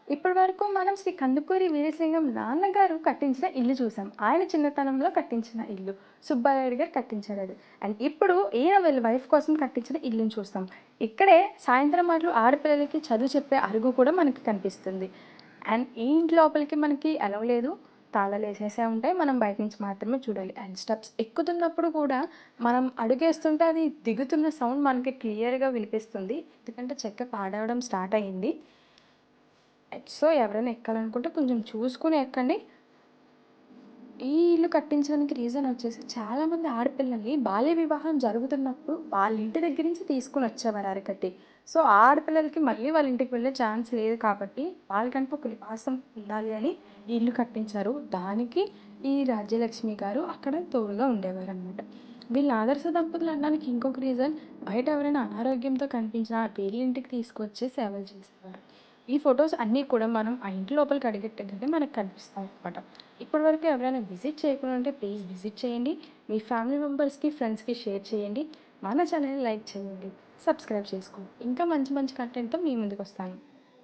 ఇప్పటి వరకు మనం శ్రీ కందుకూరి వీరేశలింగం నాన్నగారు కట్టించిన ఇల్లు చూసాం. ఆయన చిన్నతనంలో కట్టించిన ఇల్లు. సుబ్బారాయుడు గారు కట్టించారు అది. అండ్ ఇప్పుడు ఈయన వీళ్ళ వైఫ్ కోసం కట్టించిన ఇల్లుని చూస్తాం. ఇక్కడే సాయంత్రం మాటలు ఆడపిల్లలకి చదువు చెప్పే అరుగు కూడా మనకి కనిపిస్తుంది. అండ్ ఈ ఇంటి లోపలికి మనకి అలౌ లేదు. తాళాలేసేసే ఉంటాయి. మనం బయట నుంచి మాత్రమే చూడాలి. అండ్ స్టెప్స్ ఎక్కుతున్నప్పుడు కూడా మనం అడుగేస్తుంటే అది దిగుతున్న సౌండ్ మనకి క్లియర్‌గా వినిపిస్తుంది. ఎందుకంటే చెక్క పాడవడం స్టార్ట్ అయింది. సో, ఎవరైనా ఎక్కాలనుకుంటే కొంచెం చూసుకొని ఎక్కండి. ఈ ఇల్లు కట్టించడానికి రీజన్ వచ్చేసి చాలామంది ఆడపిల్లల్ని బాల్య వివాహం జరుగుతున్నప్పుడు వాళ్ళ ఇంటి దగ్గర నుంచి తీసుకొని వచ్చేవారు అరకట్టి. సో, ఆ ఆడపిల్లలకి మళ్ళీ వాళ్ళ ఇంటికి వెళ్ళే ఛాన్స్ లేదు కాబట్టి వాళ్ళకంటూ ఒక నివాసం ఉండాలి అని ఈ ఇల్లు కట్టించారు. దానికి ఈ రాజ్యలక్ష్మి గారు అక్కడ తోడుగా ఉండేవారనమాట. వీళ్ళు ఆదర్శ దంపతులు అనడానికి ఇంకొక రీజన్ బయట ఎవరైనా అనారోగ్యంతో కనిపించినా ఆ పేర్లింటికి తీసుకొచ్చి సేవలు చేసేవారు. ఈ ఫొటోస్ అన్నీ కూడా మనం ఆ ఇంటి లోపలికి అడుగెట్టగానే మనకు కనిపిస్తాయన్నమాట. ఇప్పటివరకు ఎవరైనా విజిట్ చేయకుండా ఉంటే ప్లీజ్ విజిట్ చేయండి. మీ ఫ్యామిలీ మెంబర్స్‌కి, ఫ్రెండ్స్‌కి షేర్ చేయండి. మన ఛానల్‌ని లైక్ చేయండి. సబ్స్క్రైబ్ చేసుకోండి. ఇంకా మంచి మంచి కంటెంట్‌తో మీ ముందుకొస్తాను.